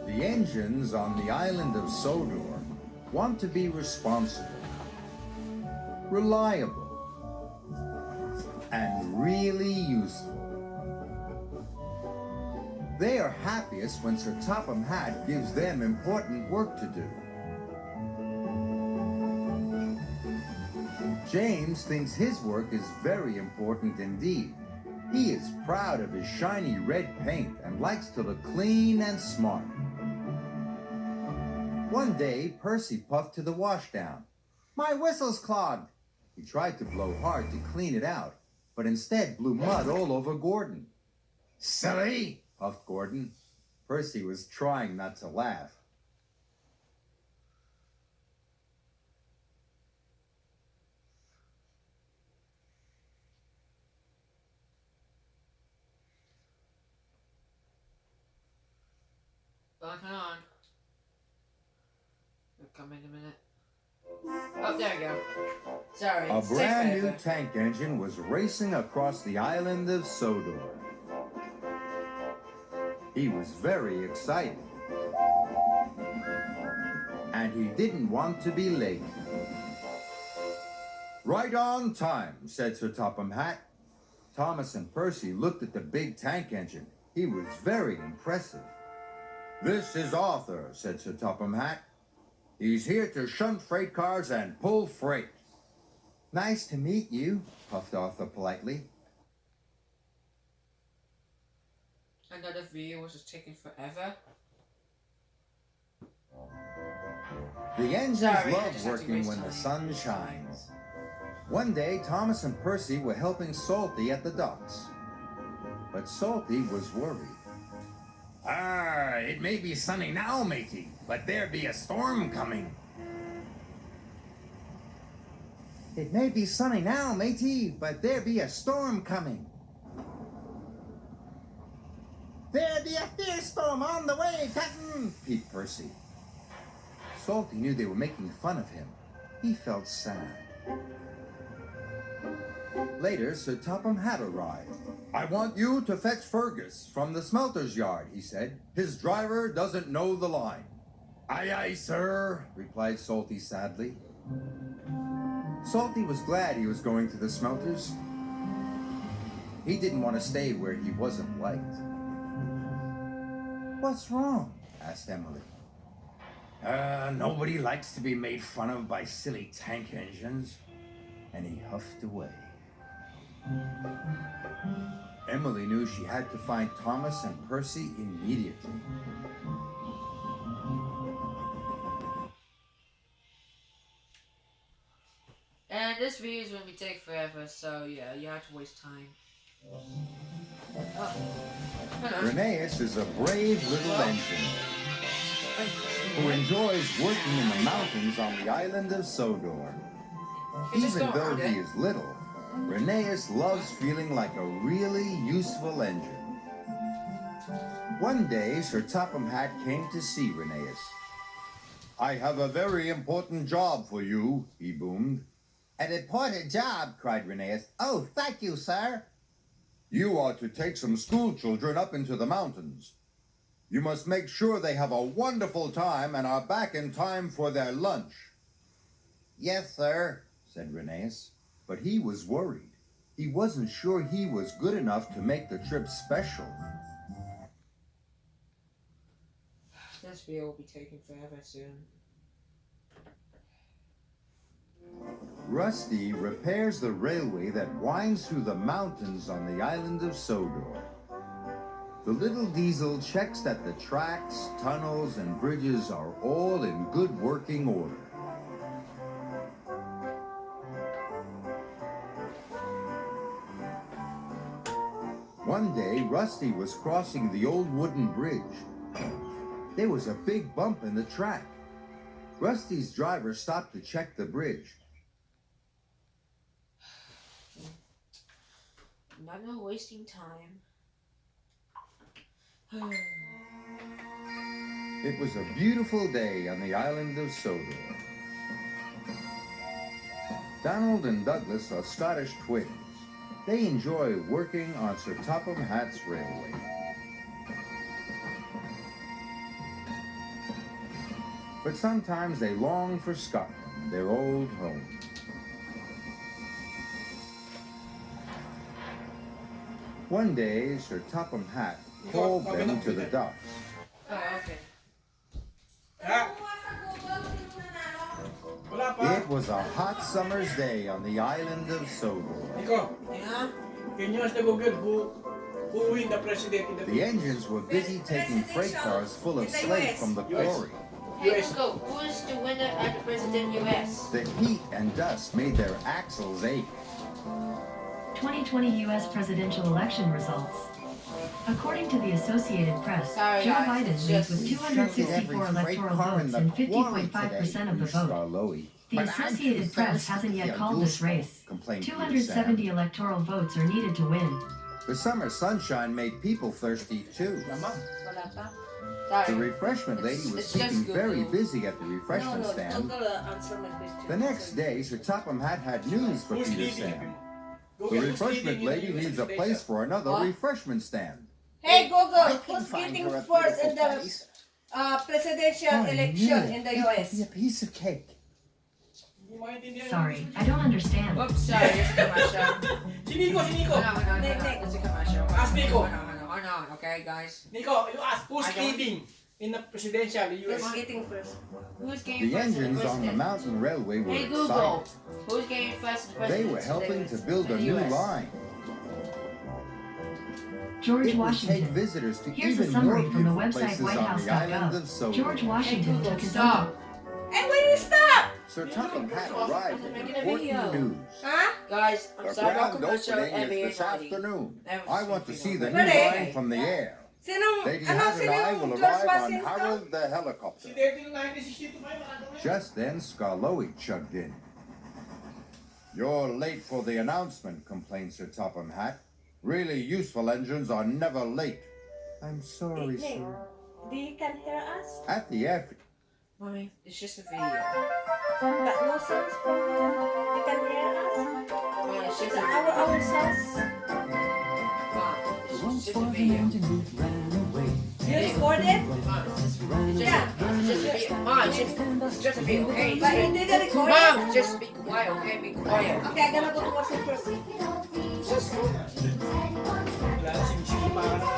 The engines on the island of Sodor want to be responsible, reliable, and really useful. They are happiest when Sir Topham Hatt gives them important work to do. James thinks his work is very important indeed. He is proud of his shiny red paint and likes to look clean and smart. One day, Percy puffed to the washdown. "My whistle's clogged." He tried to blow hard to clean it out, but instead blew mud all over Gordon. "Silly," puffed Gordon. Percy was trying not to laugh. Hang on. It'll come in a minute. Oh, there we go. Sorry. A brand new tank engine was racing across the island of Sodor. He was very excited. And he didn't want to be late. "Right on time," said Sir Topham Hatt. Thomas and Percy looked at the big tank engine. He was very impressive. "This is Arthur," said Sir Topham Hatt. "He's here to shunt freight cars and pull freight." "Nice to meet you," puffed Arthur politely. Another video was just taking forever. The engines love working when the sun shines. One day, Thomas and Percy were helping Salty at the docks. But Salty was worried. "It may be sunny now, matey, but there be a storm coming." "It may be sunny now, matey, but there be a storm coming." "There be a fierce storm on the way, Captain," peeped Percy. Salty knew they were making fun of him. He felt sad. Later, Sir Topham Hatt arrived. "I want you to fetch Fergus from the smelter's yard," he said. "His driver doesn't know the line." "Aye, aye, sir," replied Salty sadly. Salty was glad he was going to the smelters. He didn't want to stay where he wasn't liked. "What's wrong?" asked Emily. Nobody likes to be made fun of by silly tank engines." And he huffed away. Emily knew she had to find Thomas and Percy immediately. And this video is going to take forever, so yeah, you have to waste time. Rheneas is a brave little engine who enjoys working in the mountains on the island of Sodor. Even though he is little, Rheneas loves feeling like a really useful engine. One day, Sir Topham Hatt came to see Rheneas. "I have a very important job for you," he boomed. "An important job?" cried Rheneas. "Oh, thank you, sir." "You are to take some school children up into the mountains. You must make sure they have a wonderful time and are back in time for their lunch." "Yes, sir," said Rheneas. But he was worried. He wasn't sure he was good enough to make the trip special. This video will be taking forever soon. Rusty repairs the railway that winds through the mountains on the island of Sodor. The little diesel checks that the tracks, tunnels, and bridges are all in good working order. One day, Rusty was crossing the old wooden bridge. There was a big bump in the track. Rusty's driver stopped to check the bridge. Not wasting time. It was a beautiful day on the island of Sodor. Donald and Douglas are Scottish twins. They enjoy working on Sir Topham Hatt's railway. but sometimes they long for Scotland, their old home. One day, Sir Topham Hatt called them to the docks. Oh, okay. It was a hot summer's day on the island of Sodor. Nico, Yeah? can you ask the Google who win the president in the The engines were busy taking freight cars full of slate from the quarry. Hey, Google, who is the winner at the President US? The heat and dust made their axles ache. 2020 U.S. presidential election results. According to the Associated Press, Sorry, Joe guys, Biden it's leads just- with 264 electoral votes and 50.5% of the vote. The Associated Press hasn't yet called this race. 270 electoral votes are needed to win. The summer sunshine made people thirsty too. Wala pa? The Sorry. refreshment lady was It's just keeping very Google. busy at the refreshment stand. Answer my question. The next day, Sir Topham Hatt had news for who's Peter leading? Sam. The Google, who's refreshment leading in lady the needs a US place for another What? refreshment stand. Hey Google, I can who's find getting her a first in beautiful the place. presidential election in the It US? could be a piece of cake. Hindi maintindihan Sorry, yung- I don't understand. Oops, sorry, it's a commercial. Si Nico, si Nico. Hold on, it's a commercial. Ask Nico. Hold on, okay, guys. Nico, you ask who's I don't- leading in the presidential Who's US? getting first? Who's getting The first in engines on the president? mountain railway were Hey Google, excited. who's getting first in the They president? were helping to build a new line. George It would take Washington. visitors to Here's a even more summary from the beautiful website places on the island of whitehouse.gov. Sodor. George Washington Google, took his stop. own. And when you stop? Sir Topham Hatt arrived with Making a important video. news. Huh? Guys, I'm The sorry about grand commercial opening and is this being afternoon. Never I want to seen see you the know. new Ready? line from the air. Sinong, Lady ano, Hatt and I sinong will George arrive on Washington? Harold the helicopter. Si Dating 1962 pa yun. Just then, Scarloey chugged in. You're late for the announcement, complained Sir Topham Hatt. Really useful engines are never late. I'm sorry, Nick, sir. they can hear us, At the airfield, Mommy, it's just a video. but no sounds from them. They can hear us. Mom, it's just a Our sounds. Mom, it's just a video. You recorded? Mom, it's Yeah. just a video. Mom, it's just a video, okay? But you didn't record it? Mom, just be quiet, okay? Be quiet. Okay, I'm gonna go to watch it first. Wala na sing-sing pa ka na.